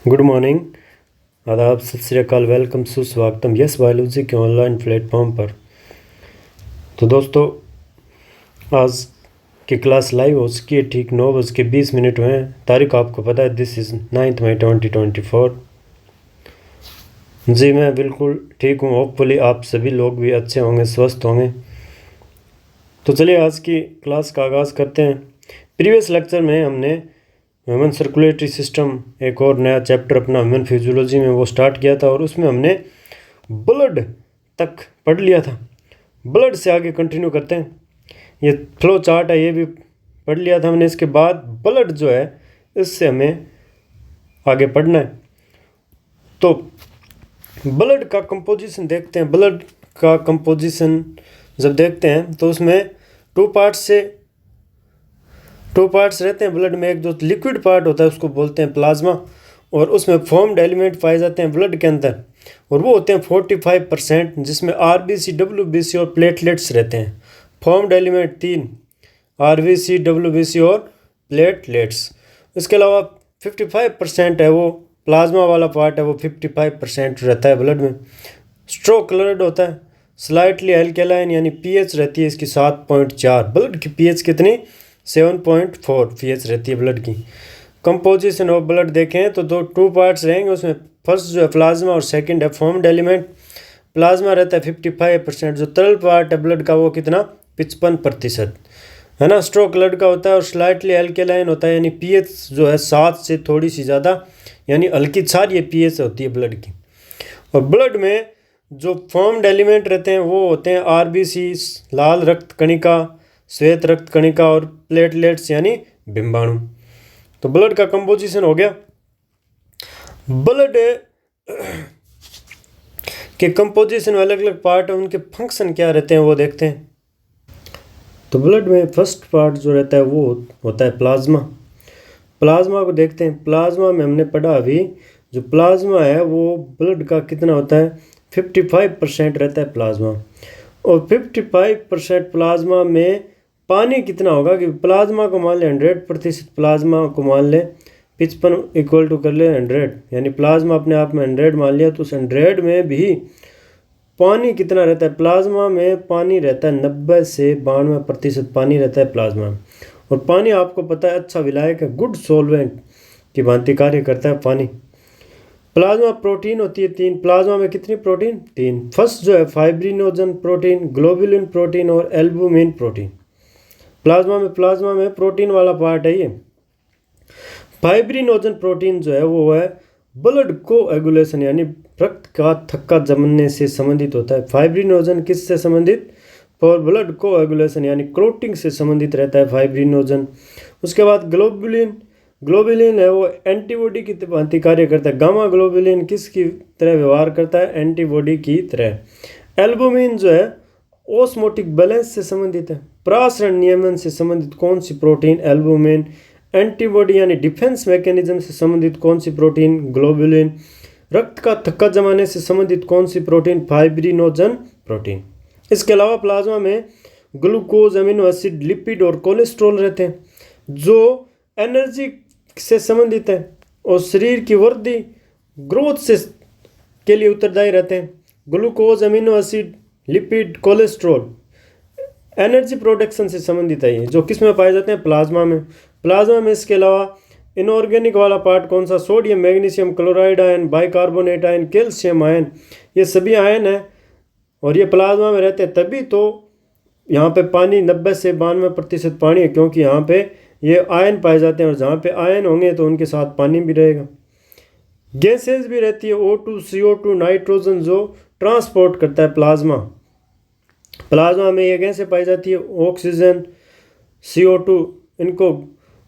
Good morning, आदाब, सत श्री अकाल, वेलकम, सुस्वागतम यस बायोलॉजी के ऑनलाइन प्लेटफॉर्म पर। तो दोस्तों, आज की क्लास लाइव हो चुकी है। ठीक 9:20 हुए हैं। तारीख आपको पता है, दिस इज़ 9 मई 2024। जी मैं बिल्कुल ठीक हूँ। होपफुली आप सभी लोग भी अच्छे होंगे, स्वस्थ होंगे। तो चलिए आज की क्लास का आगाज़ करते हैं। प्रीवियस लेक्चर में हमने ह्यूमन सर्कुलेटरी सिस्टम, एक और नया चैप्टर अपना ह्यूमन फिजियोलॉजी में वो स्टार्ट किया था और उसमें हमने ब्लड तक पढ़ लिया था। ब्लड से आगे कंटिन्यू करते हैं। ये फ्लो चार्ट है, ये भी पढ़ लिया था हमने। इसके बाद ब्लड जो है, इससे हमें आगे पढ़ना है। तो ब्लड का कंपोजिशन देखते हैं। ब्लड का कंपोजिशन जब देखते हैं तो उसमें टू पार्ट्स रहते हैं ब्लड में। एक जो लिक्विड पार्ट होता है उसको बोलते हैं प्लाज्मा, और उसमें फॉर्म्ड एलिमेंट पाए जाते हैं ब्लड के अंदर, और वो होते हैं 45%, जिसमें आरबीसी, डब्ल्यूबीसी और प्लेटलेट्स रहते हैं। फॉर्म्ड एलिमेंट 3, आरबीसी, डब्ल्यूबीसी और प्लेटलेट्स। इसके अलावा 55% है वो प्लाज्मा वाला पार्ट है, वो 55% रहता है ब्लड में। स्ट्रोक कलर्ड होता है, स्लाइटली एल्केलाइन, यानी पीएच रहती है इसकी 7.4। ब्लड की पीएच कितनी? 7.4 पीएच रहती है ब्लड की। कंपोजिशन ऑफ ब्लड देखें तो टू पार्ट्स रहेंगे उसमें। फर्स्ट जो है प्लाज्मा और सेकंड है फॉर्म्ड एलिमेंट। प्लाज्मा रहता है 55%। जो तरल पार्ट है ब्लड का वो कितना? 55% है ना। स्ट्रोक ब्लड का होता है और स्लाइटली एल्केलाइन होता है, यानी पीएच जो है 7 से थोड़ी सी ज़्यादा, यानी हल्की क्षारीय पीएच होती है ब्लड की। और ब्लड में जो फॉर्म्ड एलिमेंट रहते हैं वो होते हैं आरबीसी, लाल रक्त कणिका, श्वेत रक्त कणिका, और प्लेटलेट्स यानी बिंबाणु। तो ब्लड का कंपोजिशन हो गया। ब्लड के कंपोजिशन में अलग अलग पार्ट है, उनके फंक्शन क्या रहते हैं वो देखते हैं। तो ब्लड में फर्स्ट पार्ट जो रहता है वो होता है प्लाज्मा। प्लाज्मा को देखते हैं। प्लाज्मा में हमने पढ़ा अभी, जो प्लाज्मा है वो ब्लड का कितना होता है? 55% रहता है प्लाज्मा। और 55% प्लाज्मा में पानी कितना होगा? कि प्लाज्मा को मान लें 100%, प्लाज्मा को मान लें 55 इक्वल टू कर लें 100, यानी प्लाज्मा अपने आप में 100 मान लिया। तो उस 100 में भी पानी कितना रहता है? प्लाज्मा में पानी रहता है 90 से 92% पानी रहता है प्लाज्मा में। और पानी आपको पता है अच्छा विलायक है, गुड सॉल्वेंट की भांति कार्य करता है पानी। प्लाज्मा प्रोटीन होती है 3। प्लाज्मा में कितनी प्रोटीन? 3। फर्स्ट जो है फाइब्रिनोजन प्रोटीन, ग्लोबुलिन प्रोटीन और एल्बुमिन प्रोटीन। प्लाज्मा में प्रोटीन वाला पार्ट है ये। फाइब्रिनोजन प्रोटीन जो है वो है ब्लड कोएगुलेशन, यानी रक्त का थक्का जमने से संबंधित होता है। फाइब्रिनोजन किससे संबंधित? फॉर ब्लड कोएगुलेशन, यानी क्लोटिंग से संबंधित रहता है फाइब्रिनोजन। उसके बाद ग्लोबुलिन है, वो एंटीबॉडी की भांति कार्य करता है। गामा ग्लोबुलिन किसकी तरह व्यवहार करता है? एंटीबॉडी की तरह। एल्बुमिन जो है ओस्मोटिक बैलेंस से संबंधित है। प्रासरण नियमन से संबंधित कौन सी प्रोटीन? एल्बुमिन। एंटीबॉडी यानी डिफेंस मैकेनिज्म से संबंधित कौन सी प्रोटीन? ग्लोबुलिन। रक्त का थक्का जमाने से संबंधित कौन सी प्रोटीन? Fibrinogen protein. इसके अलावा प्लाज्मा में ग्लूकोज, अमीनो एसिड, लिपिड और कोलेस्ट्रॉल रहते हैं, जो एनर्जी से संबंधित है और शरीर की वृद्धि, ग्रोथ से के लिए उत्तरदायी रहते हैं। Glucose, amino acid, lipid, cholesterol energy production से संबंधित है, ये जो किस में पाए जाते हैं? प्लाज्मा में। प्लाज्मा में इसके अलावा इनऑर्गेनिक वाला पार्ट कौन सा? Sodium, magnesium, chloride ion, bicarbonate ion, calcium ion, ये सभी आयन है और ये प्लाज्मा में रहते हैं। तभी तो यहाँ पे पानी 90 से 92% पानी है, क्योंकि यहाँ पे ये आयन पाए जाते हैं, और जहाँ पे आयन होंगे तो उनके साथ पानी भी रहेगा। गैसेज भी रहती है, O2, CO2, नाइट्रोजन, जो ट्रांसपोर्ट करता है प्लाज्मा। प्लाज्मा में ये गैसें पाई जाती है, ऑक्सीजन, CO2, इनको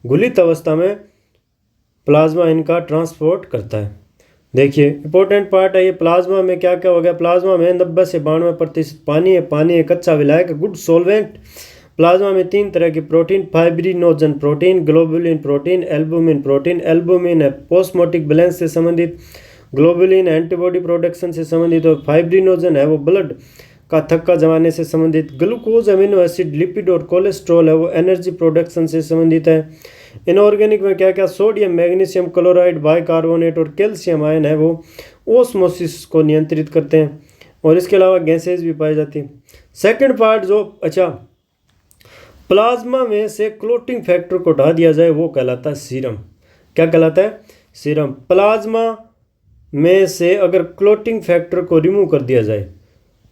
घुलित अवस्था में प्लाज्मा इनका ट्रांसपोर्ट करता है। देखिए इंपॉर्टेंट पार्ट है ये। प्लाज्मा में क्या क्या हो गया? प्लाज्मा में 90 से 92% पानी है। पानी एक अच्छा विलायक, गुड सॉल्वेंट। प्लाज्मा में 3 तरह की protein, fibrinogen protein, globulin protein, albumin protein. Albumin है ऑस्मोटिक बैलेंस से संबंधित, ग्लोबुलिन एंटीबॉडी प्रोडक्शन से संबंधित, और फाइब्रिनोजन है वो ब्लड का थक्का जमाने से संबंधित। ग्लूकोज, अमीनो एसिड, लिपिड और कोलेस्ट्रॉल है वो एनर्जी प्रोडक्शन से संबंधित है। इनऑर्गेनिक में क्या क्या, सोडियम, मैग्नीशियम क्लोराइड, बाइकार्बोनेट और कैल्शियम आयन है वो ओस्मोसिस को नियंत्रित करते हैं। और इसके अलावा गैसेज भी पाई जाती है। सेकंड पार्ट जो प्लाज्मा में से क्लोटिंग फैक्टर को हटा दिया जाए वो कहलाता है सीरम। क्या कहलाता है? सीरम। प्लाज्मा में से अगर क्लोटिंग फैक्टर को रिमूव कर दिया जाए,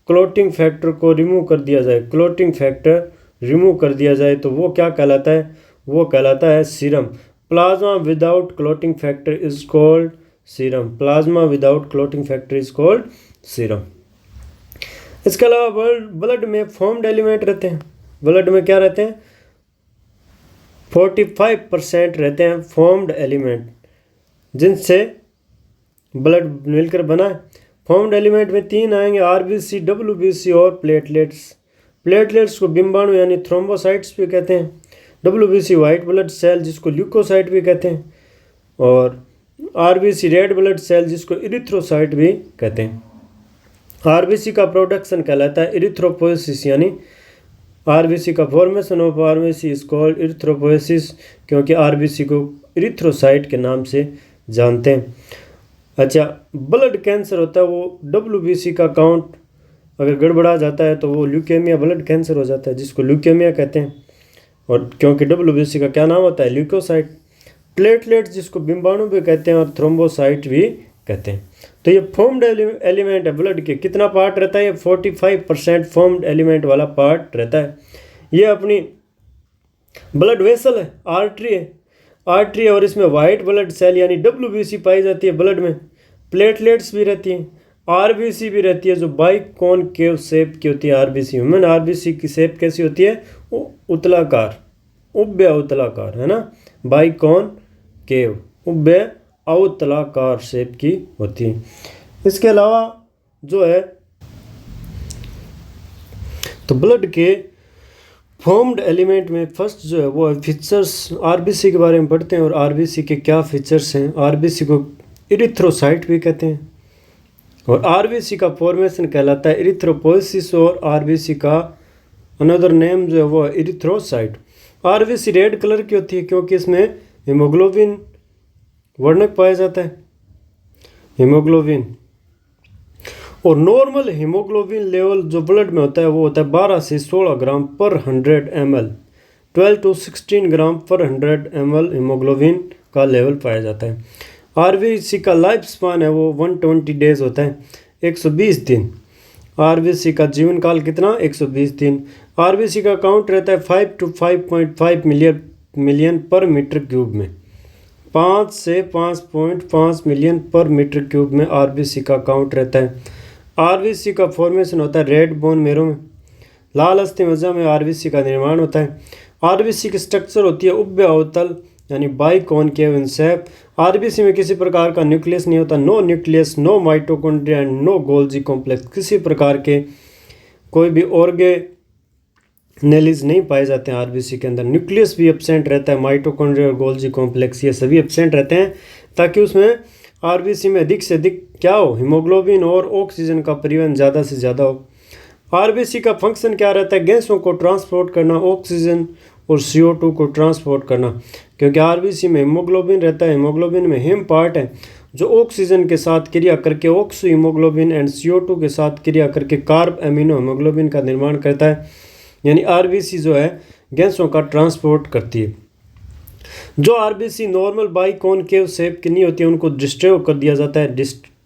क्लोटिंग फैक्टर को रिमूव कर दिया जाए, क्लोटिंग फैक्टर रिमूव कर दिया जाए तो वो क्या कहलाता है? वो कहलाता है serum. Plasma without clotting factor is called serum. Plasma without clotting factor is called serum. इसके अलावा ब्लड में फॉर्म्ड एलिमेंट रहते हैं। ब्लड में क्या रहते हैं? 45% रहते हैं फॉर्म्ड एलिमेंट, जिनसे ब्लड मिलकर बना है। फॉर्म्ड एलिमेंट में 3 आएंगे, आरबीसी, डब्ल्यूबीसी और प्लेटलेट्स। प्लेटलेट्स को बिम्बाणु यानी थ्रोम्बोसाइट्स भी कहते हैं। डब्ल्यूबीसी वाइट ब्लड सेल जिसको ल्यूकोसाइट भी कहते हैं, और आरबीसी रेड ब्लड सेल जिसको इरिथ्रोसाइट भी कहते हैं। आरबीसी का प्रोडक्शन कहलाता है इरिथ्रोपोएसिस, यानी आरबीसी का formation of RBC is called erythropoiesis, क्योंकि आरबीसी को इरिथ्रोसाइट के नाम से जानते हैं। अच्छा, ब्लड कैंसर होता है वो डब्ल्यूबीसी का काउंट अगर गड़बड़ा जाता है तो वो ल्यूकेमिया ब्लड कैंसर हो जाता है, जिसको ल्यूकेमिया कहते हैं, और क्योंकि डब्ल्यूबीसी का क्या नाम होता है? ल्यूकोसाइट। प्लेटलेट्स जिसको बिम्बाणु भी कहते हैं और थ्रोम्बोसाइट भी कहते हैं। तो ये फॉर्म्ड एलिमेंट है ब्लड के। कितना पार्ट रहता है? ये 45% फॉर्म्ड एलिमेंट वाला पार्ट रहता है। ये अपनी ब्लड वेसल है, आर्टरी है, आर्टरी है, और इसमें वाइट ब्लड सेल यानी डब्ल्यूबीसी पाई जाती है ब्लड में। प्लेटलेट्स भी रहती हैं, आरबीसी भी रहती है जो बाइकॉनकेव शेप की होती है। आरबीसी ह्यूमन आरबीसी की शेप कैसी होती है? उतलाकार, उभ्य उतलाकार, है ना। बाइकॉनकेव, उभ्य अवतलाकार शेप की होती है। इसके अलावा जो है तो ब्लड के फॉर्म्ड एलिमेंट में फर्स्ट जो है वो है फीचर्स। आरबीसी के बारे में पढ़ते हैं और आरबीसी के क्या फीचर्स हैं। आरबीसी को इरिथ्रोसाइट भी कहते हैं, और आरबीसी का फॉर्मेशन कहलाता है इरिथ्रोपोएसिस, और आरबीसी का अनदर नेम जो है वो है इरिथ्रोसाइट। आरबीसी रेड कलर की होती है क्योंकि इसमें हीमोग्लोबिन वर्णक पाया जाता है, हीमोग्लोबिन। और नॉर्मल हीमोग्लोबिन लेवल जो ब्लड में होता है वो होता है 12 से 16 ग्राम पर 100 ml। 12 to 16 ग्राम पर 100 ml हीमोग्लोबिन का लेवल पाया जाता है। आरबीसी का लाइफ स्पान है वो 120 डेज होता है, 120 दिन। आरबीसी का जीवन काल कितना? 120 दिन। आरबीसी का काउंट रहता है 5 to 5.5 million per metre cube में। 5 से 5.5 मिलियन पर मीटर क्यूब में आरबीसी का काउंट रहता है। आरबीसी का फॉर्मेशन होता है रेड बोन मेरो में। लाल अस्थि मज्जा में आरबीसी का निर्माण होता है। आरबीसी की स्ट्रक्चर होती है उभ्य अवतल यानी बाइकॉनकेव इन शेप। आरबीसी में किसी प्रकार का न्यूक्लियस नहीं होता, no nucleus, no mitochondria and no Golgi complex. किसी प्रकार के कोई भी ऑर्गेनेलिज नहीं पाए जाते हैं आरबीसी के अंदर। न्यूक्लियस भी एब्सेंट रहता है, माइटोकॉन्ड्रिया और गोल्जी कॉम्प्लेक्स ये सभी एब्सेंट रहते हैं, ताकि उसमें आरबीसी में अधिक से अधिक क्या हो? हीमोग्लोबिन और ऑक्सीजन का परिवहन ज़्यादा से ज़्यादा हो। आरबीसी का फंक्शन क्या रहता है? गैसों को ट्रांसपोर्ट करना, ऑक्सीजन और CO2 को ट्रांसपोर्ट करना, क्योंकि आरबीसी में हीमोग्लोबिन रहता है। हीमोग्लोबिन में हेम पार्ट है जो ऑक्सीजन के साथ क्रिया करके ऑक्सो हीमोग्लोबिन एंड CO2 के साथ क्रिया करके कार्ब एमिनो हीमोग्लोबिन का निर्माण करता है। यानी आरबीसी जो है गैसों का ट्रांसपोर्ट करती है। जो आरबीसी नॉर्मल बाइकॉनकेव शेप की नहीं होती है उनको डिस्ट्रॉय कर दिया जाता है।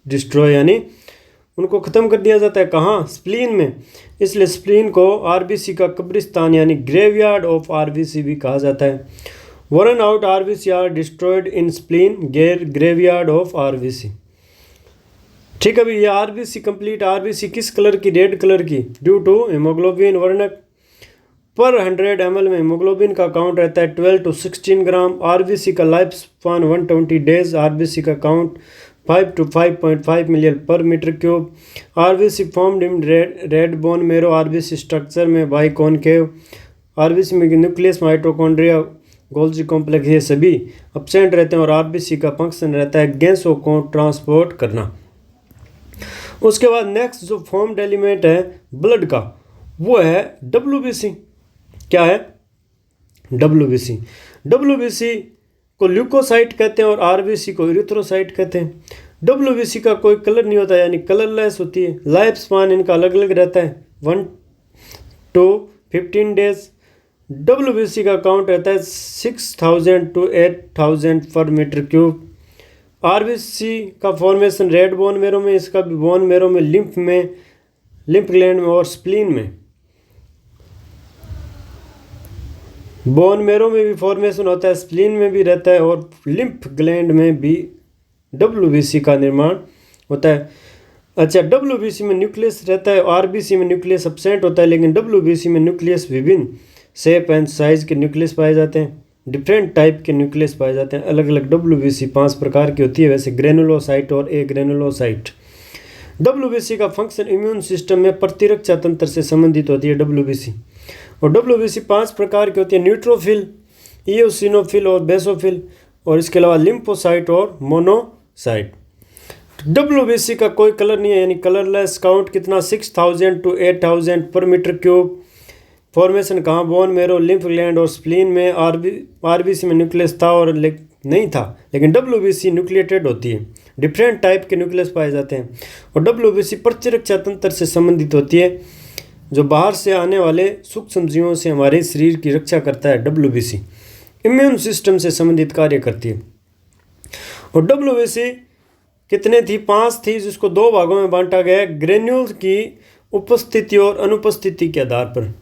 डिस्ट्रॉय यानी उनको ख़त्म कर दिया जाता है। कहाँ? स्प्लीन में। इसलिए स्प्लीन को आरबीसी का कब्रिस्तान यानी ग्रेवयार्ड ऑफ आरबीसी भी कहा जाता है। Worn out RBC are destroyed in spleen graveyard of RBC. ठीक है भाई, ये आरबीसी कंप्लीट। आरबीसी किस कलर की? रेड कलर की, ड्यू टू हीमोग्लोबिन वर्णक। पर 100 ml में हीमोग्लोबिन का काउंट रहता है 12 to 16 ग्राम। आरबीसी का लाइफ स्पान 120 डेज। आरबीसी का count 5 to 5.5 million per metre cube. RBC formed in red bone marrow. RBC structure में बाइकॉनकेव। आरबीसी में न्यूक्लियस, माइटोकॉन्ड्रिया, गोल्जी कॉम्प्लेक्स ये सभी एब्सेंट रहते हैं, और आरबीसी का फंक्शन रहता है गैसों को ट्रांसपोर्ट करना। उसके बाद नेक्स्ट जो फॉर्म्ड एलिमेंट है ब्लड का वो है डब्ल्यूबीसी। क्या है? डब्ल्यूबीसी। WBC को ल्यूकोसाइट कहते हैं और RBC को इरिथ्रोसाइट कहते हैं। WBC का कोई कलर नहीं होता, यानी कलरलेस होती है। लाइफ स्पान इनका अलग अलग रहता है, 1 to 15 डेज। WBC का काउंट रहता है 6000 to 8000 पर मीटर क्यूब। RBC का फॉर्मेशन रेड बोन मेरो में, इसका भी बोन मेरो में, लिम्फ ग्लैंड में और स्प्लीन में। बोन मेरो में भी फॉर्मेशन होता है, स्प्लीन में भी रहता है और लिम्फ ग्लैंड में भी WBC का निर्माण होता है। अच्छा, WBC में न्यूक्लियस रहता है, RBC में न्यूक्लियस एब्सेंट होता है, लेकिन WBC में न्यूक्लियस विभिन्न शेप एंड साइज के न्यूक्लियस पाए जाते हैं, डिफरेंट टाइप के न्यूक्लियस पाए जाते हैं। अलग अलग WBC 5 प्रकार की होती है, वैसे ग्रेनुलोसाइट और एग्रेनुलोसाइट। WBC का फंक्शन इम्यून सिस्टम में प्रतिरक्षा तंत्र से संबंधित होती है WBC। और WBC 5 प्रकार की होती है, न्यूट्रोफिल, इयोसिनोफिल और बेसोफिल, और इसके अलावा लिम्फोसाइट और मोनोसाइट। WBC का कोई कलर नहीं है, यानी कलरलेस। काउंट कितना, 6000 to 8000 पर मीटर क्यूब। फॉर्मेशन कहाँ, बोन मेरो, लिम्फ ग्लैंड और स्प्लीन में। RBC में न्यूक्लियस था और नहीं था, लेकिन WBC न्यूक्लिएटेड होती है, डिफरेंट टाइप के न्यूक्लियस पाए जाते हैं। और WBC प्रतिरक्षा तंत्र से संबंधित होती है, जो बाहर से आने वाले सूक्ष्म जीवों से हमारे शरीर की रक्षा करता है। WBC इम्यून सिस्टम से संबंधित कार्य करती है। और WBC कितने थी, 5 थी, जिसको 2 भागों में बांटा गया है, ग्रेन्यूल्स की उपस्थिति और अनुपस्थिति के आधार पर।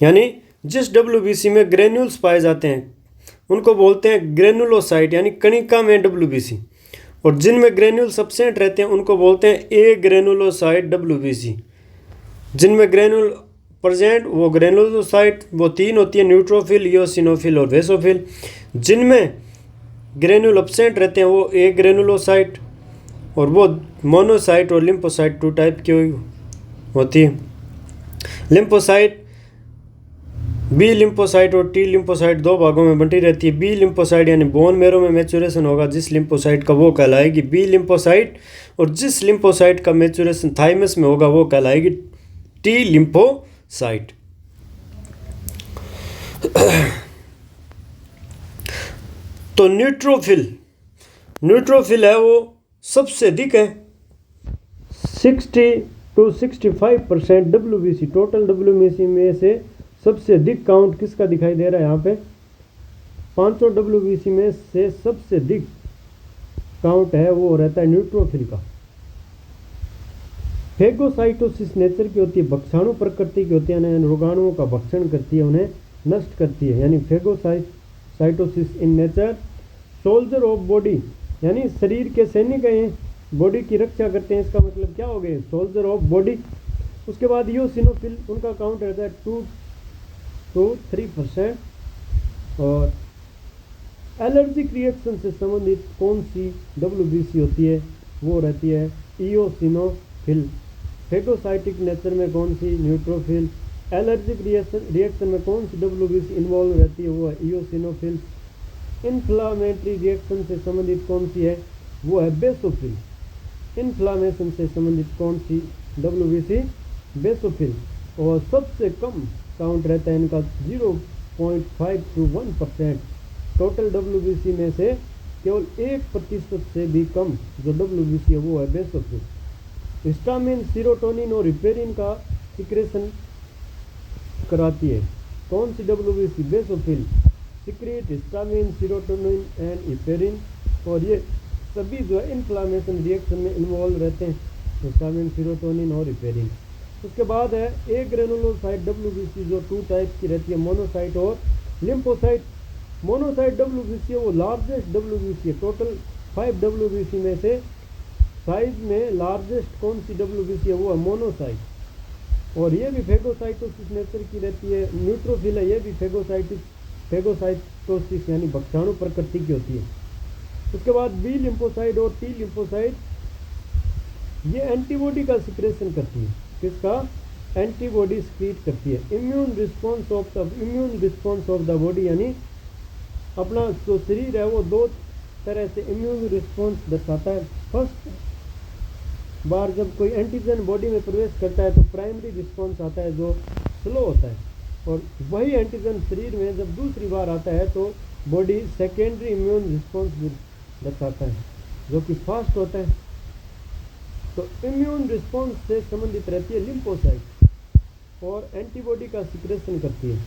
यानी जिस WBC में ग्रेन्यूल्स पाए जाते हैं उनको बोलते हैं ग्रेनुलोसाइट, यानी कणिका में WBC। और जिनमें ग्रेन्यूल्स एब्सेंट रहते हैं उनको बोलते हैं एग्रेनुलोसाइट WBC। जिनमें ग्रेन्यूल प्रेजेंट वो ग्रेनुलोसाइट, वो 3 होती है, न्यूट्रोफिल, इयोसिनोफिल और बेसोफिल। जिनमें ग्रेन्यूल एब्सेंट रहते हैं वो एग्रेनुलोसाइट, और वो मोनोसाइट और लिम्फोसाइट 2 टाइप की होती है। लिम्फोसाइट, बी लिम्फोसाइट और टी लिम्फोसाइट 2 भागों में बंटी रहती है। बी लिम्फोसाइट यानी बोन मेरो में मैचुरेशन होगा जिस लिम्फोसाइट का, वो कहलाएगी बी लिम्फोसाइट, और जिस लिम्फोसाइट का मैचुरेशन थाइमस में होगा वो कहलाएगी टी लिम्फोसाइट। तो न्यूट्रोफिल है वो सबसे अधिक है, 60 to 65% WBC, टोटल WBC में से सबसे अधिक काउंट किसका दिखाई दे रहा है यहाँ पे, 500 WBC में से सबसे अधिक काउंट है वो रहता है न्यूट्रोफिल का। फेगोसाइटोसिस नेचर की होती है, भक्षाणु प्रकृति की होती है, यानी रोगाणुओं का भक्षण करती है, उन्हें नष्ट करती है, यानी phagocytosis in nature. Soldier of body, यानी शरीर के सैनिक हैं, बॉडी की रक्षा करते हैं, इसका मतलब क्या हो गए, सोल्जर ऑफ बॉडी। उसके बाद इयोसिनोफिल, उनका काउंट रहता है 2 to 3%। और एलर्जिक रिएक्शन से संबंधित कौन सी WBC होती है, वो रहती है इयोसिनोफिल। फेगोसाइटिक नेचर में कौन सी, न्यूट्रोफिल। एलर्जिक रिएक्शन में कौन सी WBC इन्वॉल्व रहती है, वो है इयोसिनोफिल। इन्फ्लामेटरी रिएक्शन से संबंधित कौन सी है, वो है बेसोफिल। इन्फ्लामेशन से संबंधित कौन सी WBC, बेसोफिल। और सबसे कम काउंट रहता है इनका 0.5 to 1%। टोटल WBC में से केवल 1% से भी कम जो WBC है वो है बेसोफिल। हिस्टामिन, सीरोटोनिन और हिपेरिन का सिक्रेशन कराती है कौन सी WBC, basophil. Secrete histamine, serotonin and heparin, और ये सभी जो है इन्फ्लामेशन रिएक्शन में इन्वॉल्व रहते हैं, हिस्टामिन, सीरोटोनिन और हिपेरिन। उसके बाद है एग्रेनुलोसाइट WBC जो 2 टाइप की रहती है, मोनोसाइट और लिम्फोसाइट। मोनोसाइट WBC है वो लार्जेस्ट WBC है, टोटल 5 WBC में से साइज में लार्जेस्ट कौन सी WBC है, वो है मोनोसाइट। और ये भी फेगोसाइटोसिस नेचर की रहती है। न्यूट्रोफिल है, ये भी फेगोसाइटोसिस यानी भक्षाणु प्रकृति की होती है। उसके बाद बी लिम्फोसाइट और टी लिम्फोसाइट, ये एंटीबॉडी का सिक्रेशन करती है, किसका, एंटीबॉडी सिक्रीट करती है। Immune response of the body, यानी अपना जो शरीर है वो 2 तरह से इम्यून रिस्पॉन्स दर्शाता है। फर्स्ट बार जब कोई एंटीजन बॉडी में प्रवेश करता है तो प्राइमरी रिस्पॉन्स आता है जो स्लो होता है, और वही एंटीजन शरीर में जब दूसरी बार आता है तो बॉडी सेकेंडरी इम्यून रिस्पॉन्स दर्शाता है, जो कि फास्ट होता है। तो इम्यून रिस्पॉन्स से संबंधित रहती है लिम्फोसाइट और एंटीबॉडी का सिक्रेशन करती है।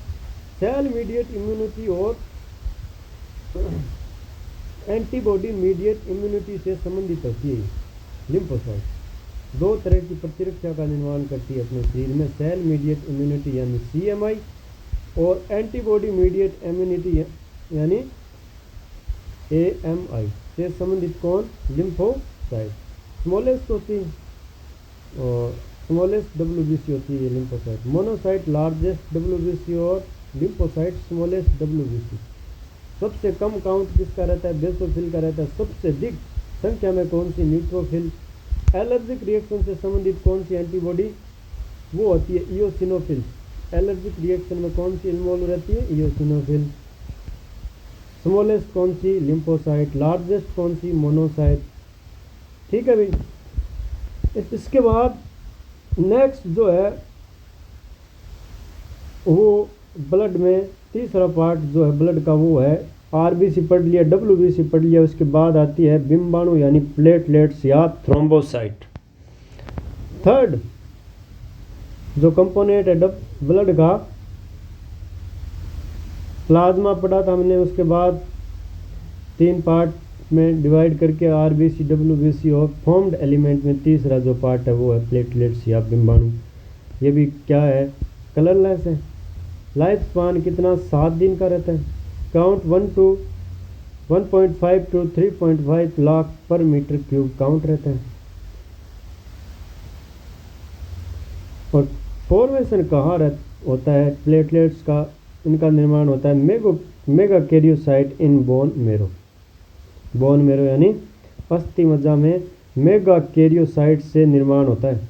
सेल मीडिएट इम्यूनिटी और एंटीबॉडी मीडिएट इम्यूनिटी से संबंधित होती है लिम्फोसाइट। दो तरह की प्रतिरक्षा का निर्माण करती है अपने शरीर में, सेल मीडिएट इम्यूनिटी यानी CMI और एंटीबॉडी मीडिएट इम्यूनिटी यानी AMI से संबंधित कौन? लिम्फोसाइट। स्मॉलेस्ट होती है और स्मॉलेस्ट WBC होती है लिम्फोसाइट। मोनोसाइट लार्जेस्ट WBC और लिम्फोसाइट स्मॉलेस्ट WBC। सबसे कम काउंट किसका रहता है? बेसोफिल का रहता है। सबसे अधिक संख्या में कौन सी? न्यूट्रोफिल। एलर्जिक रिएक्शन से संबंधित कौन सी एंटीबॉडी? वो होती है इयोसिनोफिल। एलर्जिक रिएक्शन में कौन सी इन्वॉल्व रहती है? इयोसिनोफिल। स्मॉलेस्ट कौन सी? लिम्फोसाइट। लार्जेस्ट कौन सी? मोनोसाइट। ठीक है भाई। इसके बाद नेक्स्ट जो है वो ब्लड में तीसरा पार्ट जो है ब्लड का वो है RBC पढ़ लिया, WBC पढ़ लिया। उसके बाद आती है बिम्बाणु यानी प्लेटलेट्स या थ्रोम्बोसाइट। थर्ड जो कंपोनेंट है ब्लड का, प्लाज्मा पढ़ा था हमने। उसके बाद 3 पार्ट में डिवाइड करके RBC WBC और फॉर्म्ड एलिमेंट में तीसरा जो पार्ट है वो है प्लेटलेट्स या बिम्बाणु। ये भी क्या है? कलरलेस है। लाइफ स्पान कितना? 7 दिन का रहता है। काउंट 1.5 to 3.5 लाख पर मीटर क्यूब काउंट रहता है। और फॉर्मेशन कहाँ होता है प्लेटलेट्स का? इनका निर्माण होता है mega karyocyte in bone marrow. Bone marrow यानी अस्थि मज्जा में मेगा कैरियोसाइट से निर्माण होता है।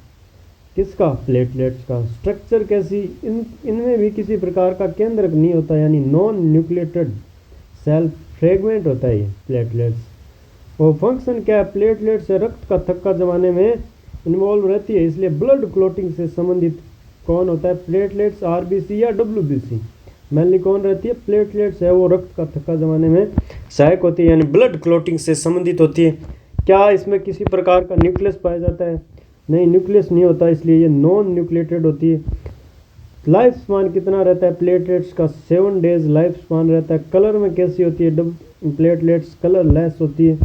किसका? प्लेटलेट्स का। स्ट्रक्चर कैसी? इनमें भी किसी प्रकार का केंद्रक नहीं होता, यानी नॉन न्यूक्लिएटेड सेल फ्रेगमेंट होता है ये प्लेटलेट्स। और फंक्शन क्या है? प्लेटलेट्स रक्त का थक्का जमाने में इन्वॉल्व रहती है, इसलिए ब्लड क्लॉटिंग से संबंधित कौन होता है? प्लेटलेट्स RBC या WBC। मेनली कौन रहती है? प्लेटलेट्स है, वो रक्त का थक्का जमाने में सहायक होती है, यानी ब्लड क्लॉटिंग से संबंधित होती है। क्या इसमें किसी प्रकार का न्यूक्लियस पाया जाता है? नहीं, न्यूक्लियस नहीं होता, इसलिए ये नॉन न्यूक्लिएटेड होती है। लाइफ स्पान कितना रहता है प्लेटलेट्स का? 7 डेज लाइफ स्पान रहता है। कलर में कैसी होती है प्लेटलेट्स? कलरलेस होती है।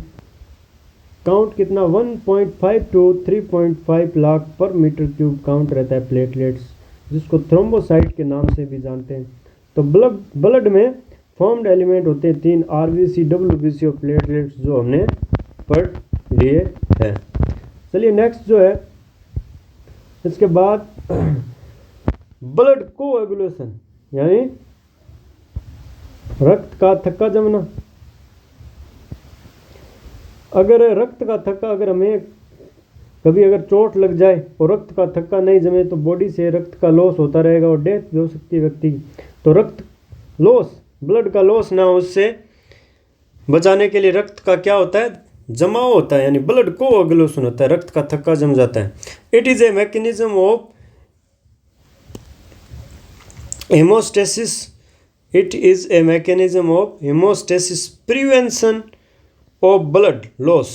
काउंट कितना? 1.5 to 3.5 लाख पर मीटर क्यूब काउंट रहता है प्लेटलेट्स, जिसको थ्रोम्बोसाइट के नाम से भी जानते हैं। तो ब्लड में फॉर्म्ड एलिमेंट होते हैं 3, RBC WBC और प्लेटलेट्स, जो हमने पढ़ लिए हैं। चलिए नेक्स्ट जो है इसके बाद ब्लड कोएगुलेशन यानी रक्त का थक्का जमना। अगर रक्त का थक्का, अगर हमें कभी अगर चोट लग जाए और रक्त का थक्का नहीं जमे तो बॉडी से रक्त का लॉस होता रहेगा और डेथ भी हो सकती है व्यक्ति की। तो रक्त लॉस, ब्लड का लॉस ना हो, उससे बचाने के लिए रक्त का क्या होता है? जमाव होता है, यानी ब्लड कोएगुलेशन होता है, रक्त का थक्का जम जाता है। It is a mechanism of haemostasis. It is a mechanism of haemostasis prevention of blood loss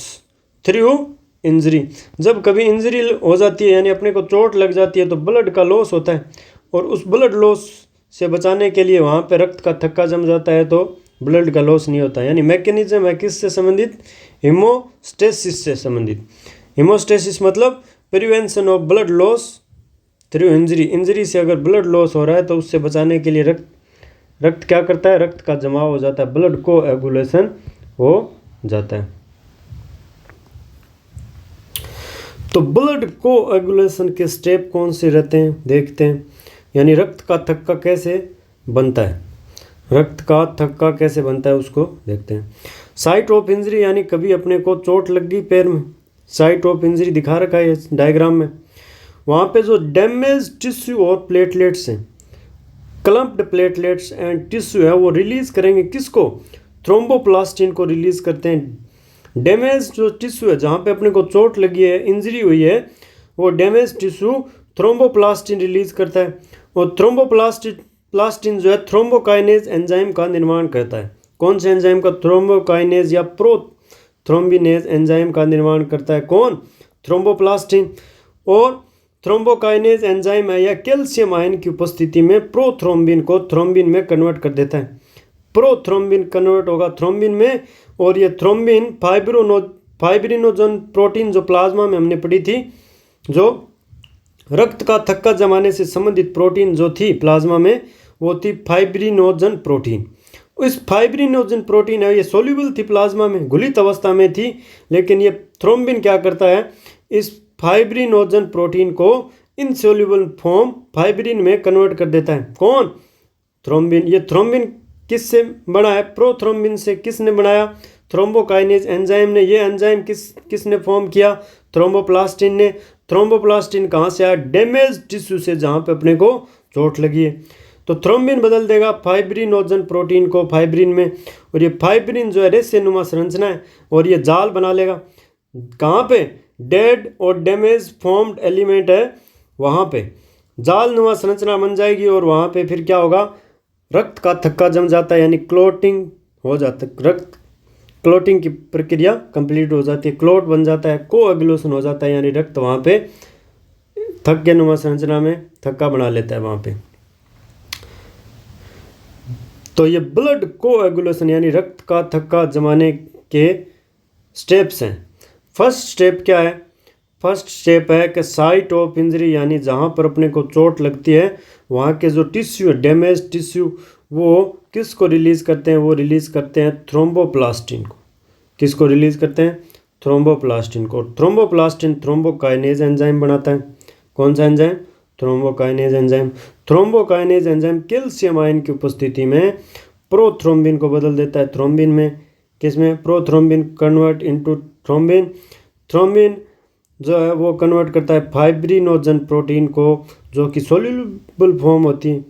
through injury. जब कभी इंजरी हो जाती है, यानी अपने को चोट लग जाती है, तो ब्लड का लॉस होता है और उस ब्लड लॉस से बचाने के लिए वहाँ पे रक्त का थक्का जम जाता है तो ब्लड का लॉस नहीं होता। यानी मैकेनिज्म है किससे संबंधित? हेमोस्टेसिस से संबंधित। हेमोस्टेसिस मतलब prevention of blood loss through injury. Injury से अगर ब्लड लॉस हो रहा है तो उससे बचाने के लिए रक्त क्या करता है? रक्त का जमाव हो जाता है, ब्लड कोएगुलेशन हो जाता है। तो ब्लड कोएगुलेशन के स्टेप कौन से रहते हैं देखते हैं। यानी रक्त का थक्का कैसे बनता है, रक्त का थक्का कैसे बनता है उसको देखते हैं। साइट ऑफ इंजरी, यानी कभी अपने को चोट लग गई पैर में, साइट ऑफ इंजरी दिखा रखा है इस डायग्राम में। वहाँ पे जो डैमेज टिश्यू और प्लेटलेट्स हैं, क्लम्प्ड प्लेटलेट्स एंड टिश्यू है, वो रिलीज़ करेंगे किसको? थ्रोम्बोप्लास्टिन को रिलीज़ करते हैं। डैमेज जो टिश्यू है, जहाँ पे अपने को चोट लगी है, इंजरी हुई है, वो डैमेज टिश्यू थ्रोम्बोप्लास्टिन रिलीज़ करता है। और थ्रोम्बोप्लास्टिन जो है थ्रोम्बोकाइनेज एंजाइम का निर्माण करता है। कौन से एंजाइम का? थ्रोम्बोकाइनेज या प्रोथ्रोम्बिनेज एंजाइम का निर्माण करता है कौन? थ्रोम्बोप्लास्टिन। और थ्रोम्बोकाइनेज एंजाइम है या कैल्शियम आयन की उपस्थिति में प्रोथ्रोम्बिन को थ्रोम्बिन में कन्वर्ट कर देता है। प्रोथ्रोम्बिन कन्वर्ट होगा थ्रोम्बिन में, और ये थ्रोम्बिन फाइब्रिनोजन प्रोटीन जो प्लाज्मा में हमने पढ़ी थी, जो रक्त का थक्का जमाने से संबंधित प्रोटीन जो थी प्लाज्मा में, वो थी फाइब्रिनोजन प्रोटीन। इस फाइब्रिनोजन प्रोटीन है ये सोल्यूबल थी प्लाज्मा में, घुलित अवस्था में थी, लेकिन ये थ्रोम्बिन क्या करता है? इस फाइब्रिनोजन प्रोटीन को इनसोल्यूबल फॉर्म फाइब्रिन में कन्वर्ट कर देता है। कौन? थ्रोम्बिन। ये थ्रोम्बिन किससे बना है? प्रोथ्रोम्बिन से। किसने बनाया? थ्रोम्बोकाइनेज एंजाइम ने। ये एंजाइम किसने फॉर्म किया? थ्रोम्बोप्लास्टिन ने। थ्रोम्बोप्लास्टिन कहाँ से आया? डैमेज टिश्यू से, जहाँ पे अपने को चोट लगी है। तो थ्रोम्बिन बदल देगा फाइब्रिनोजन प्रोटीन को फाइब्रिन में, और ये फाइब्रिन जो है रेशेनुमा संरचना है, और ये जाल बना लेगा। कहाँ पे? डेड और डैमेज फॉर्म्ड एलिमेंट है वहाँ पे जाल नुमा संरचना बन जाएगी, और वहाँ पे फिर क्या होगा? रक्त का थक्का जम जाता है, यानी क्लोटिंग हो जाता है। रक्त क्लोटिंग की प्रक्रिया कंप्लीट हो जाती है, क्लोट बन जाता है, कोएगुलेशन हो जाता है, यानी रक्त वहाँ पे थक्के नुमा संरचना में थक्का बना लेता है वहाँ पे। तो ये ब्लड कोएगुलेशन यानी रक्त का थक्का जमाने के स्टेप्स हैं। फर्स्ट स्टेप क्या है? फर्स्ट स्टेप है कि साइट ऑफ इंजरी, यानी जहाँ पर अपने को चोट लगती है वहाँ के जो टिश्यू है, डैमेज टिश्यू, वो किसको रिलीज़ करते हैं? वो रिलीज़ करते हैं थ्रोम्बोप्लास्टिन को। किसको रिलीज़ करते हैं? थ्रोम्बोप्लास्टिन को। थ्रोम्बोप्लास्टिन थ्रोम्बोकाइनेज एंजाइम बनाता है। कौन सा enzyme? Thrombokinase enzyme. Thrombokinase enzyme calcium ion की उपस्थिति में प्रोथ्रोम्बिन को बदल देता है थ्रोम्बिन में। किसमें? Prothrombin convert into thrombin. Thrombin जो है वो कन्वर्ट करता है फाइब्रिनोजन प्रोटीन को, जो कि सोल्यूबल फॉर्म होती है,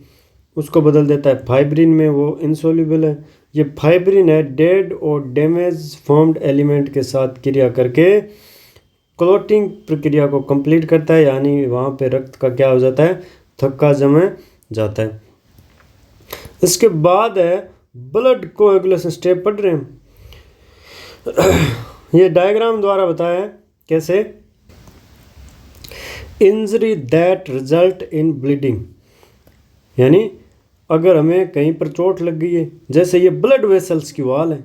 उसको बदल देता है फाइब्रिन में, वो इनसोल्यूबल है। ये फाइब्रिन है डेड और डैमेज फॉर्म्ड एलिमेंट के साथ क्रिया करके क्लोटिंग प्रक्रिया को कंप्लीट करता है, यानी वहाँ पे रक्त का क्या हो जाता है? थक्का जम जाता है। इसके बाद है ब्लड कोएगुलेशन स्टेप। पढ़ रहे हैं ये डायग्राम द्वारा बताया है कैसे? Injury that result in bleeding, यानी अगर हमें कहीं पर चोट लग गई है, जैसे ये ब्लड वेसल्स की वाल है,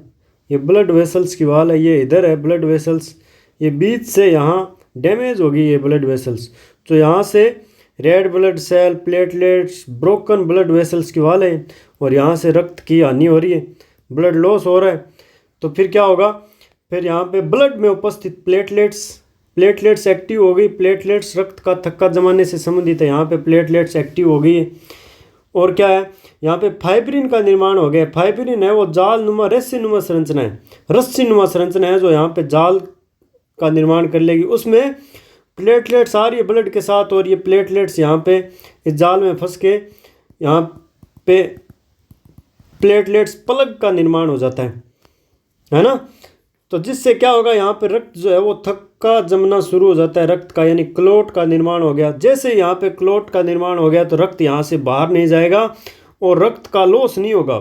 ये ब्लड वेसल्स की वाल है, ये इधर है ब्लड वेसल्स, ये बीच से यहाँ डैमेज हो गई ये ब्लड वेसल्स, तो यहाँ से red blood cell, platelets, broken blood vessels की वाल है, और यहाँ से रक्त की हानि हो रही है, ब्लड लॉस हो रहा है। तो फिर क्या होगा? फिर यहाँ पे ब्लड में उपस्थित प्लेटलेट्स एक्टिव हो गई। प्लेटलेट्स रक्त का थक्का जमाने से संबंधित है, यहाँ पे प्लेटलेट्स एक्टिव हो गई है। और क्या है? यहाँ पे फाइब्रिन का निर्माण हो गया। फाइब्रिन है वो जाल नुमा रस्सी नुमा संरचना है, रस्सी नुमा संरचना है जो यहाँ पे जाल का निर्माण कर लेगी। उसमें प्लेटलेट्स आ रही है ब्लड के साथ, और ये प्लेटलेट्स यहाँ पे इस जाल में फंस के यहाँ पे प्लेटलेट्स प्लग का निर्माण हो जाता है ना? तो जिससे क्या होगा? यहाँ पे रक्त जो है वो थक्का जमना शुरू हो जाता है रक्त का, यानी क्लोट का निर्माण हो गया। जैसे यहाँ पे क्लोट का निर्माण हो गया तो रक्त यहाँ से बाहर नहीं जाएगा और रक्त का लॉस नहीं होगा।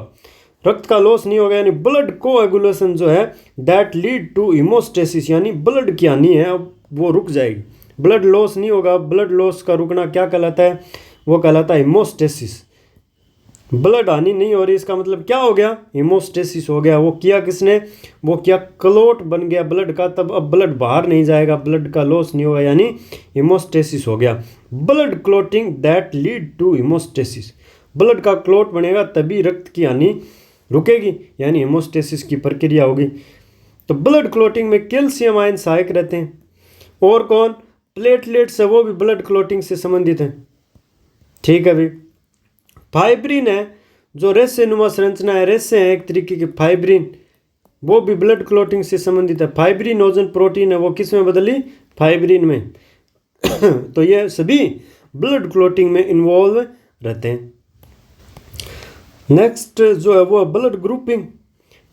रक्त का लॉस नहीं होगा, यानी ब्लड कोएगुलेशन जो है दैट लीड टू हीमोस्टेसिस, यानी ब्लड की हानि है वो रुक जाएगी। ब्लड लॉस नहीं होगा। ब्लड लॉस का रुकना क्या कहलाता है? वो कहलाता है हीमोस्टेसिस। ब्लड हानि नहीं हो रही, इसका मतलब क्या हो गया? हीमोस्टेसिस हो गया। वो किया किसने? वो किया क्लोट बन गया ब्लड का, तब अब ब्लड बाहर नहीं जाएगा, ब्लड का लॉस नहीं होगा, यानी हीमोस्टेसिस हो गया। Blood clotting that lead to haemostasis, blood का क्लोट बनेगा तभी रक्त की हानि रुकेगी, यानी हीमोस्टेसिस की प्रक्रिया होगी। तो ब्लड क्लोटिंग में कैल्शियम आयन सहायक रहते हैं। और कौन? प्लेटलेट्स है, वो भी ब्लड क्लोटिंग से संबंधित हैं। ठीक है भाई। फाइब्रिन है जो रेशेनुमा संरचना है, रेशे हैं एक तरीके की फाइब्रिन, वो भी ब्लड क्लोटिंग से संबंधित है। फाइब्रिनोजन प्रोटीन है वो किस में बदली? फाइब्रिन में। तो ये सभी ब्लड क्लोटिंग में इन्वॉल्व रहते हैं। नेक्स्ट जो है वो ब्लड ग्रुपिंग,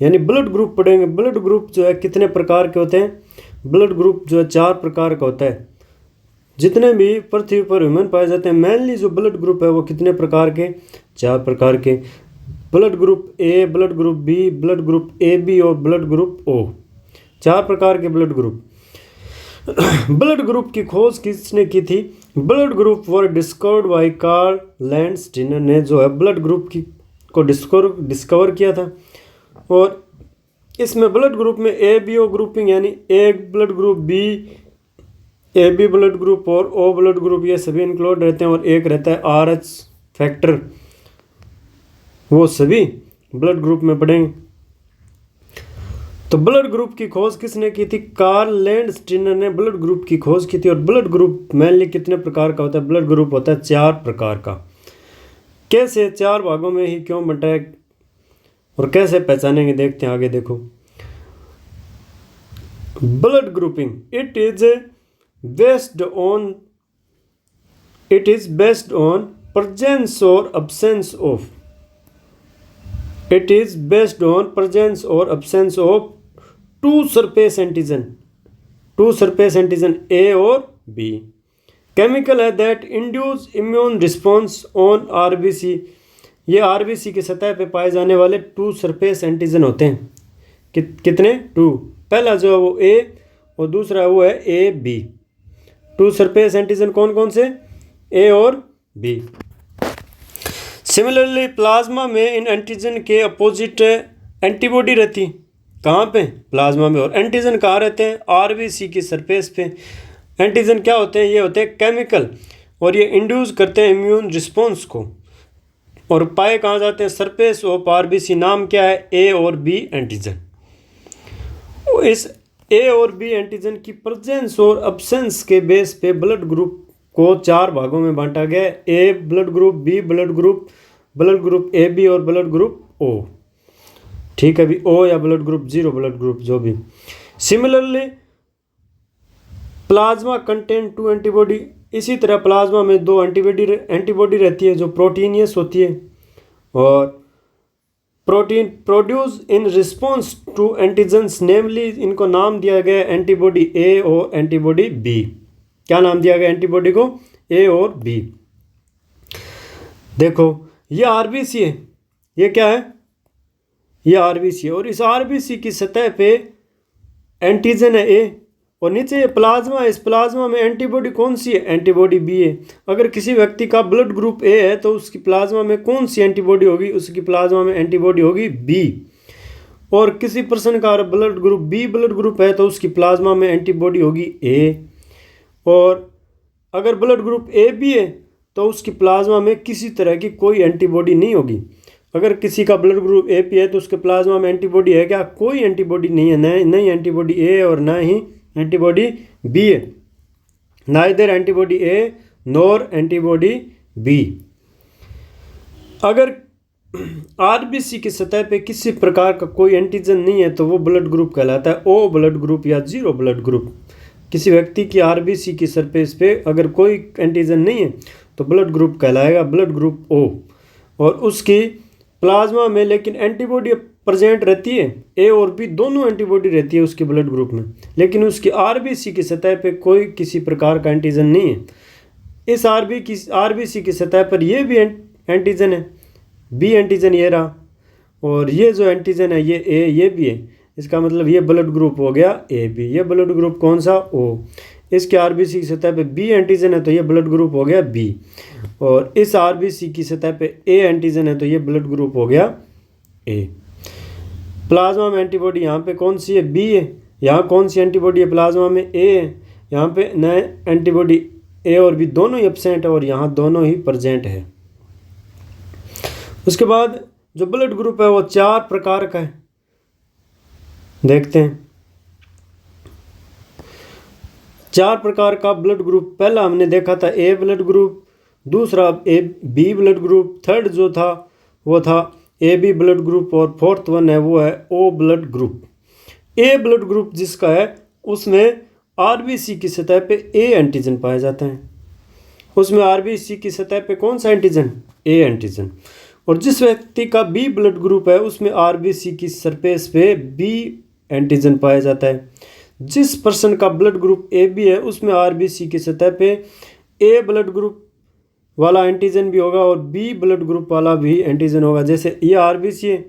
यानी ब्लड ग्रुप पढ़ेंगे। ब्लड ग्रुप जो है कितने प्रकार के होते हैं? ब्लड ग्रुप जो है 4 प्रकार का होता है। जितने भी पृथ्वी पर ह्यूमन पाए जाते हैं, मेनली जो ब्लड ग्रुप है वो कितने प्रकार के? 4 प्रकार के। Blood group A, blood group B, blood group A B और ब्लड ग्रुप ओ। 4 प्रकार के ब्लड ग्रुप। ब्लड ग्रुप की खोज किसने की थी? Blood group were discovered by Karl Landsteiner ने जो है ब्लड ग्रुप को डिस्कवर किया था। और इसमें ब्लड ग्रुप में ए बी ओ ग्रुपिंग यानी A blood group, B A B blood group और ओ ब्लड ग्रुप ये सभी इंक्लूड रहते हैं। और एक रहता है आर एच फैक्टर, वो सभी ब्लड ग्रुप में पड़ेंगे। तो ब्लड ग्रुप की खोज किसने की थी? कार्ल लैंडस्टीनर ने ब्लड ग्रुप की खोज की थी। और ब्लड ग्रुप मेनली कितने प्रकार का होता है? ब्लड ग्रुप होता है 4 प्रकार का। कैसे? 4 भागों में ही क्यों बंटा है और कैसे पहचानेंगे देखते हैं आगे। देखो, blood grouping it is based on presence or absence of two surface antigen A और B chemical है that induce immune response on RBC। ये RBC की सतह पे पाए जाने वाले 2 सरफेस एंटीजन होते हैं। कितने? 2। पहला जो है वो A और दूसरा वो है AB। 2 सरफेस एंटीजन कौन कौन से? A और B। सिमिलरली प्लाज्मा में इन एंटीजन के अपोजिट एंटीबॉडी रहती। कहाँ पे? प्लाज्मा में। और एंटीजन कहाँ रहते हैं? आरबीसी की सरफेस पे। एंटीजन क्या होते हैं? ये होते हैं केमिकल और ये इंड्यूस करते हैं इम्यून रिस्पॉन्स को। और पाए कहाँ जाते हैं? Surface of RBC. नाम क्या है? ए और बी एंटीजन। इस ए और बी एंटीजन की प्रेजेंस और अब्सेंस के बेस पे ब्लड ग्रुप को 4 भागों में बांटा गया। A blood group, B blood group A B और ब्लड ग्रुप ओ। ठीक है, अभी ओ या ब्लड ग्रुप 0 ब्लड ग्रुप जो भी। Similarly plasma contain 2 antibody. इसी तरह प्लाज्मा में 2 एंटीबॉडी रहती है जो प्रोटीनियस होती है और protein produce in response to antigens. Namely इनको नाम दिया गया एंटीबॉडी ए और एंटीबॉडी बी। क्या नाम दिया गया एंटीबॉडी को? ए और बी। देखो, ये आरबीसी है। ये क्या है? ये आरबीसी है। और इस आरबीसी की सतह पे एंटीजन है ए और नीचे ये प्लाज्मा है। इस प्लाज्मा में एंटीबॉडी कौन सी है? एंटीबॉडी बी है। अगर किसी व्यक्ति का ब्लड ग्रुप ए है तो उसकी प्लाज्मा में कौन सी एंटीबॉडी होगी? उसकी प्लाज्मा में एंटीबॉडी होगी बी। और किसी पर्सन का blood group B blood group है तो उसकी प्लाज्मा में एंटीबॉडी होगी ए। और अगर ब्लड ग्रुप ए बी है तो उसकी प्लाज्मा में किसी तरह की कोई एंटीबॉडी नहीं होगी। अगर किसी का ब्लड ग्रुप ए पी है तो उसके प्लाज्मा में एंटीबॉडी है क्या? कोई एंटीबॉडी नहीं है। नहीं एंटीबॉडी ए और ना ही एंटीबॉडी बी है। Neither antibody A nor antibody B. अगर आरबीसी की सतह पे किसी प्रकार का कोई एंटीजन नहीं है तो वो ब्लड ग्रुप कहलाता है ओ ब्लड ग्रुप या 0 ब्लड ग्रुप। किसी व्यक्ति की आरबीसी की सरफेस पे अगर कोई एंटीजन नहीं है तो ब्लड ग्रुप कहलाएगा ब्लड ग्रुप ओ। और उसकी प्लाज्मा में लेकिन एंटीबॉडी प्रेजेंट रहती है। ए और बी दोनों एंटीबॉडी रहती है उसके ब्लड ग्रुप में, लेकिन उसकी आरबीसी की सतह पे कोई किसी प्रकार का एंटीजन नहीं है। इस आरबीसी की सतह पर ये भी एंटीजन है, बी एंटीजन ये रहा। और ये जो एंटीजन है ये ए ये भी है। इसका मतलब ये ब्लड ग्रुप हो गया ए बी। ये ब्लड ग्रुप कौन सा? ओ। इसके आरबीसी की सतह पे बी एंटीजन है तो ये ब्लड ग्रुप हो गया बी। और इस आरबीसी की सतह पे ए एंटीजन है तो ये ब्लड ग्रुप हो गया ए। प्लाज्मा में एंटीबॉडी यहाँ पे कौन सी है? बी है। यहाँ कौन सी एंटीबॉडी है? प्लाज्मा में ए है। यहाँ पे नए एंटीबॉडी ए और बी दोनों ही एब्सेंट है और यहाँ दोनों ही प्रेजेंट है। उसके बाद जो ब्लड ग्रुप है वो 4 प्रकार का है। देखते हैं 4 प्रकार का ब्लड ग्रुप। पहला हमने देखा था ए ब्लड ग्रुप, दूसरा A B blood group, third जो था वो था ए बी ब्लड ग्रुप और फोर्थ वन है वो है O blood group. A blood group जिसका है उसमें आरबीसी की सतह पे ए एंटीजन पाया जाता है। उसमें आरबीसी की सतह पे कौन सा एंटीजन? A antigen. और जिस व्यक्ति का बी ब्लड ग्रुप है उसमें आरबीसी की सरफेस पे बी एंटीजन पाया जाता है। जिस पर्सन का ब्लड ग्रुप ए बी है उसमें आरबीसी की सतह पे ए ब्लड ग्रुप वाला एंटीजन भी होगा और बी ब्लड ग्रुप वाला भी एंटीजन होगा। जैसे ये आरबीसी है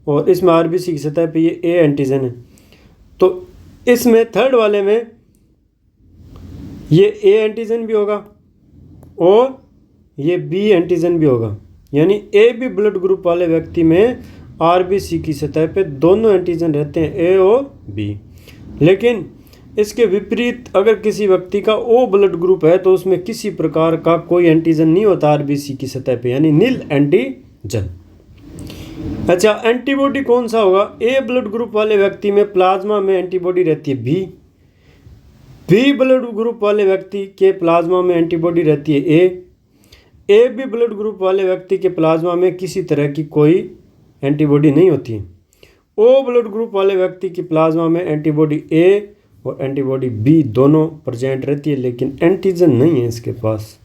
और इसमें आरबीसी की सतह पे ये ए एंटीजन है, तो इसमें थर्ड वाले में ये ए एंटीजन भी होगा और ये बी एंटीजन भी होगा। यानी ए बी ब्लड ग्रुप वाले व्यक्ति में आरबीसी की सतह पे दोनों एंटीजन रहते हैं, ए और बी। लेकिन इसके विपरीत अगर किसी व्यक्ति का ओ ब्लड ग्रुप है तो उसमें किसी प्रकार का कोई एंटीजन नहीं होता आरबीसी की सतह पे, यानी नील एंटीजन। अच्छा, एंटीबॉडी कौन सा होगा? ए ब्लड ग्रुप वाले व्यक्ति में प्लाज्मा में एंटीबॉडी रहती है बी ब्लड ग्रुप वाले व्यक्ति के प्लाज्मा में एंटीबॉडी रहती है ए बी ब्लड ग्रुप वाले व्यक्ति के प्लाज्मा में किसी तरह की कोई एंटीबॉडी नहीं होती है। ओ ब्लड ग्रुप वाले व्यक्ति की प्लाज्मा में एंटीबॉडी ए और एंटीबॉडी बी दोनों प्रेजेंट रहती है, लेकिन एंटीजन नहीं है इसके पास।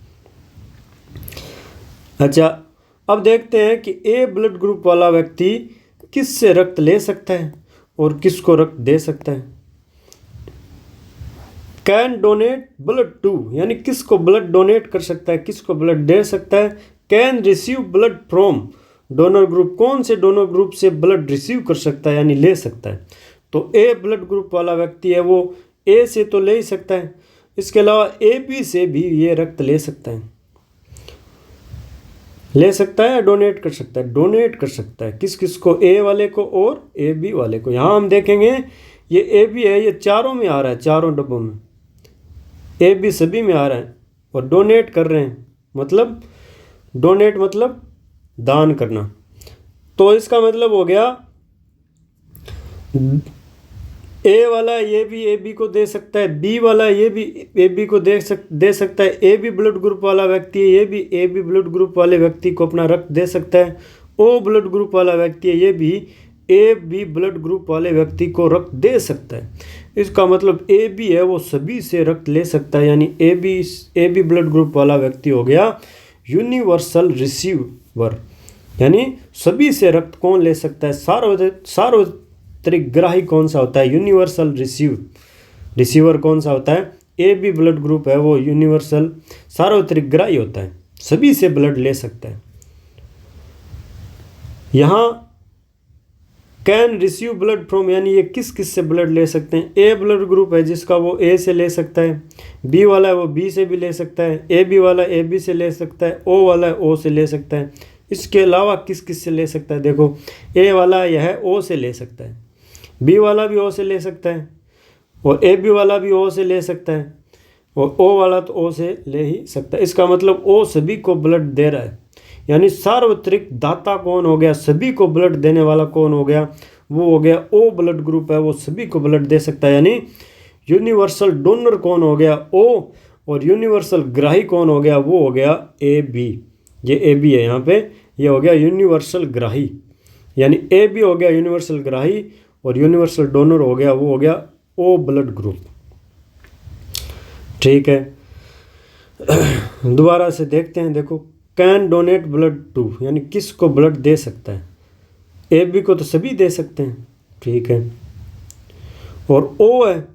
अच्छा, अब देखते हैं कि ए ब्लड ग्रुप वाला व्यक्ति किससे रक्त ले सकता है और किसको रक्त दे सकता है। कैन डोनेट ब्लड टू, यानी किसको ब्लड डोनेट कर सकता है, किसको ब्लड दे सकता है। Can receive blood from donor group, कौन से डोनर ग्रुप से ब्लड रिसीव कर सकता है यानी ले सकता है। तो ए ब्लड ग्रुप वाला व्यक्ति है वो ए से तो ले ही सकता है, इसके अलावा ए बी से भी ये रक्त ले सकता है, ले सकता है, डोनेट कर सकता है। डोनेट कर सकता है किस किस को? ए वाले को और ए बी वाले को। यहाँ हम देखेंगे ये ए बी है, ये चारों में आ रहा है, चारों डब्बों में ए बी सभी में आ रहा है और डोनेट कर रहे हैं, मतलब डोनेट मतलब दान करना। तो इसका मतलब हो गया ए वाला ये भी ए बी को दे सकता है, बी वाला ये भी ए बी को दे सकता है। ए बी ब्लड ग्रुप वाला व्यक्ति है, ये भी ए बी ब्लड ग्रुप वाले व्यक्ति को अपना रक्त दे सकता है। ओ ब्लड ग्रुप वाला व्यक्ति है, ये भी ए बी ब्लड ग्रुप वाले व्यक्ति को रक्त दे सकता है। इसका मतलब ए बी है वो सभी से रक्त ले सकता है, यानी ए बी ब्लड ग्रुप वाला व्यक्ति हो गया यूनिवर्सल रिसीवर, यानी सभी से रक्त कौन ले सकता है? सार्वत्रिक ग्राही कौन सा होता है? यूनिवर्सल रिसीवर कौन सा होता है? ए बी ब्लड ग्रुप है वो यूनिवर्सल सार्वत्रिक ग्राही होता है, सभी से ब्लड ले सकता है। यहाँ कैन रिसीव ब्लड फ्रॉम, यानी ये किस किस से ब्लड ले सकते हैं? ए ब्लड ग्रुप है जिसका वो ए से ले सकता है, बी वाला है वो बी से भी ले सकता है, ए बी वाला ए बी से ले सकता है, ओ वाला है ओ से ले सकता है। इसके अलावा किस किस से ले सकता है? देखो, ए वाला यह ओ से ले सकता है, बी वाला भी ओ से ले सकता है और ए बी वाला भी ओ से ले सकता है और ओ वाला तो ओ से ले ही सकता है। इसका मतलब ओ सभी को ब्लड दे रहा है, यानी सार्वत्रिक दाता कौन हो गया? सभी को ब्लड देने वाला कौन हो गया? वो हो गया ओ ब्लड ग्रुप है, वो सभी को ब्लड दे सकता है। यानी यूनिवर्सल डोनर कौन हो गया? ओ। और यूनिवर्सल ग्राही कौन हो गया? वो हो गया ए बी। ये ए बी है यहाँ पे, ये हो गया यूनिवर्सल ग्राही, यानी ए बी हो गया यूनिवर्सल ग्राही और यूनिवर्सल डोनर हो गया वो हो गया ओ ब्लड ग्रुप। ठीक है, दोबारा से देखते हैं। देखो, कैन डोनेट ब्लड टू, यानी किसको ब्लड दे सकता है? ए बी को तो सभी दे सकते हैं, ठीक है। और ओ है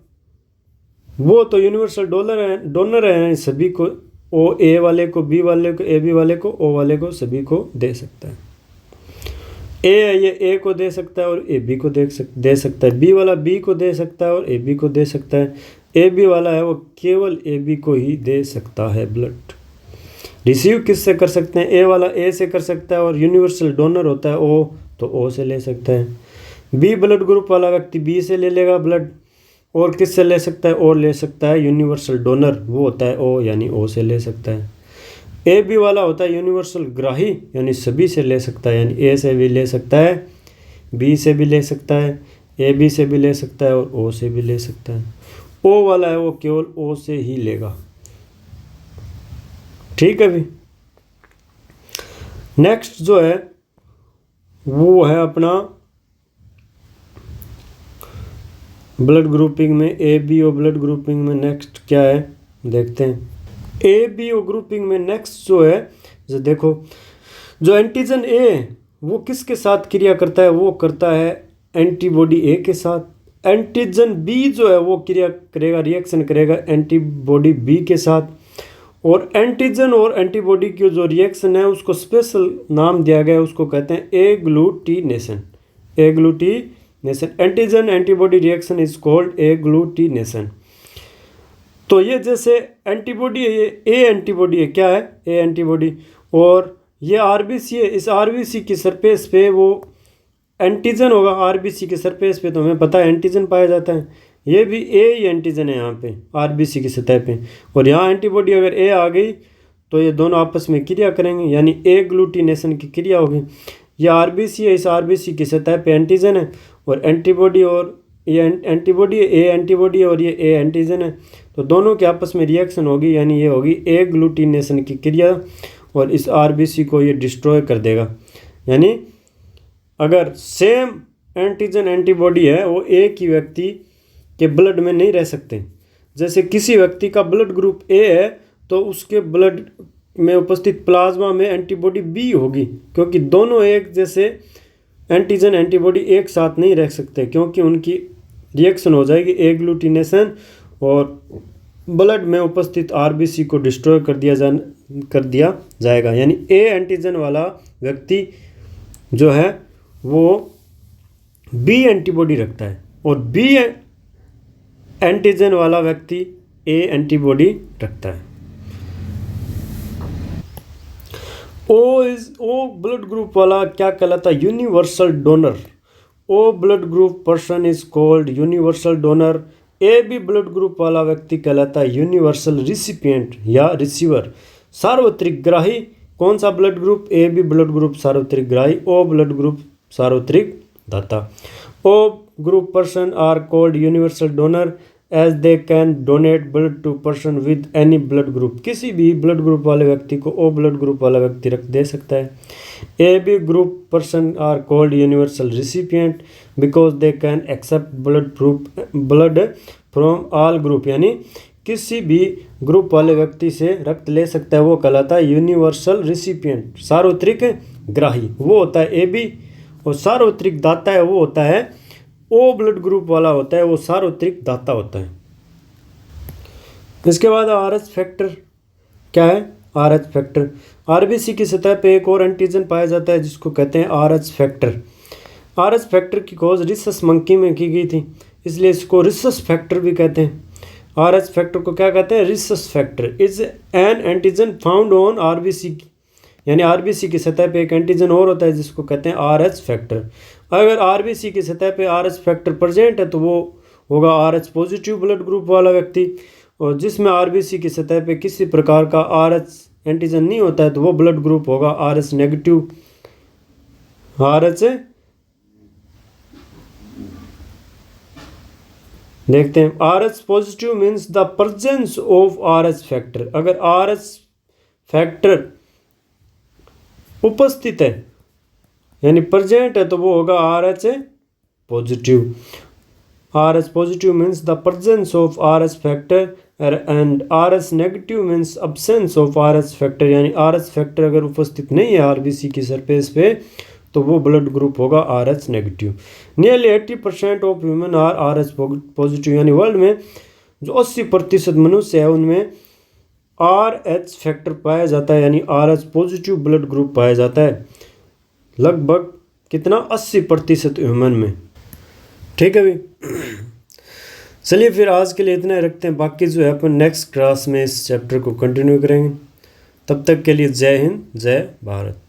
वो तो यूनिवर्सल डोनर है, सभी को, ओ ए वाले को, बी वाले को, ए बी वाले को, ओ वाले को, सभी को दे सकता है। ए है ये ए को दे सकता है और ए बी को दे सकता है, बी वाला बी को दे सकता है और ए बी को दे सकता है, ए बी वाला है वो केवल ए बी को ही दे सकता है ब्लड। रिसीव किससे कर सकते हैं? ए वाला ए से कर सकता है और यूनिवर्सल डोनर होता है ओ, तो ओ से ले सकता है। बी ब्लड ग्रुप वाला व्यक्ति बी से ले लेगा ब्लड, और किससे ले सकता है? और ले सकता है यूनिवर्सल डोनर, वो होता है ओ, यानी ओ से ले सकता है। ए बी वाला होता है यूनिवर्सल ग्राही, यानी सभी से ले सकता है, यानी ए से भी ले सकता है, बी से भी ले सकता है, ए बी से भी ले सकता है और ओ से भी ले सकता है। ओ वाला है वो केवल ओ से ही लेगा, ठीक है भी। नेक्स्ट जो है वो है अपना ब्लड ग्रुपिंग में A B O blood grouping में नेक्स्ट क्या है देखते हैं। ए बी ओ ग्रुपिंग में नेक्स्ट जो है, जो देखो, जो एंटीजन ए वो किसके साथ क्रिया करता है? वो करता है एंटीबॉडी ए के साथ। एंटीजन बी जो है वो क्रिया करेगा, रिएक्शन करेगा एंटीबॉडी बी के साथ। और एंटीजन और एंटीबॉडी की जो रिएक्शन है उसको स्पेशल नाम दिया गया है, उसको कहते हैं agglutination. Agglutination, antigen antibody reaction is called agglutination. तो ये जैसे एंटीबॉडी है, ये ए एंटीबॉडी है, क्या है ए एंटीबॉडी, और ये आरबीसी है, इस आरबीसी की सरफेस पे वो एंटीजन होगा। आरबीसी के सरफेस पे तो हमें पता है एंटीजन पाया जाता है, ये भी ए ही एंटीजन है यहाँ पे आरबीसी की सतह पे, और यहाँ एंटीबॉडी अगर ए आ गई तो ये दोनों आपस में क्रिया करेंगे, यानी एग्लूटिनेशन की क्रिया होगी। ये आरबीसी है, इस आरबीसी की सतह पे एंटीजन है और एंटीबॉडी, और ये एंटीबॉडी है, ए एंटीबॉडी है और ये ए एंटीजन है, तो दोनों के आपस में रिएक्शन होगी, यानी ये होगी एग्लूटिनेशन की क्रिया, और इस आरबीसी को ये डिस्ट्रॉय कर देगा। यानी अगर सेम एंटीजन एंटीबॉडी है वो एक ही व्यक्ति के ब्लड में नहीं रह सकते। जैसे किसी व्यक्ति का ब्लड ग्रुप ए है तो उसके ब्लड में उपस्थित प्लाज्मा में एंटीबॉडी बी होगी, क्योंकि दोनों एक जैसे एंटीजन एंटीबॉडी एक साथ नहीं रह सकते, क्योंकि उनकी रिएक्शन हो जाएगी एग्लूटिनेशन और ब्लड में उपस्थित आरबीसी को डिस्ट्रॉय कर दिया जाएगा। यानी ए एंटीजन वाला व्यक्ति जो है वो बी एंटीबॉडी रखता है और बी एंटीजन वाला व्यक्ति ए एंटीबॉडी रखता है। ओ ब्लड ग्रुप वाला क्या कहलाता है? Universal donor. O blood group person is called universal donor. A B blood group वाला व्यक्ति कहलाता है यूनिवर्सल रिसिपिएंट या रिसीवर। सार्वत्रिक ग्राही कौन सा blood group? A B blood group सार्वत्रिक ग्राही। ओ ब्लड ग्रुप सार्वत्रिक दाता। O group person are called universal donor as they can donate blood to person with any blood group. किसी भी ब्लड ग्रुप वाले व्यक्ति को ओ ब्लड ग्रुप वाला व्यक्ति रख दे सकता है। A B group person are called universal recipient because they can accept blood from all group. यानी किसी भी ग्रुप वाले व्यक्ति से रक्त ले सकता है, वो कहलाता है यूनिवर्सल रिसिपिएंट, सार्वत्रिक ग्राही, वो होता है ए बी। और सार्वत्रिक दाता है वो होता है ओ ब्लड ग्रुप वाला होता है, वो सार्वत्रिक दाता होता है। इसके बाद आरएच फैक्टर क्या है? आरएच फैक्टर, आरबीसी की सतह पे एक और एंटीजन पाया जाता है जिसको कहते हैं आरएच फैक्टर। आरएच फैक्टर की खोज रिसस मंकी में की गई थी, इसलिए इसको रिसस फैक्टर भी कहते हैं। आरएच फैक्टर को क्या कहते हैं? Rhesus factor is an antigen found on RBC, यानी आरबीसी की सतह पे एक एंटीजन और होता है जिसको कहते हैं आरएच फैक्टर। अगर आरबीसी की सतह पे आरएच फैक्टर प्रेजेंट है तो वो होगा आरएच पॉजिटिव ब्लड ग्रुप वाला व्यक्ति, और जिसमें आरबीसी की सतह पे किसी प्रकार का आरएच एंटीजन नहीं होता है तो वो ब्लड ग्रुप होगा आरएच नेगेटिव। आरएच देखते हैं, RH positive means the presence of RH factor. अगर आरएच फैक्टर उपस्थित है यानी प्रेजेंट है तो वो होगा RH positive. RH positive means the presence of RH factor and RH negative means absence of RH factor. यानी आरएच फैक्टर अगर उपस्थित नहीं है आरबीसी की सरफेस पे तो वो ब्लड ग्रुप होगा Rh negative. Nearly 80% of human are Rh positive, यानी वर्ल्ड में जो 80% मनुष्य है उनमें आरएच फैक्टर पाया जाता है, यानी आरएच पॉजिटिव ब्लड ग्रुप पाया जाता है। लगभग कितना? 80% ह्यूमन में। ठीक है भाई, चलिए फिर आज के लिए इतना ही रखते हैं, बाकी जो है अपन नेक्स्ट क्लास में इस चैप्टर को कंटिन्यू करेंगे। तब तक के लिए जय हिंद, जय भारत।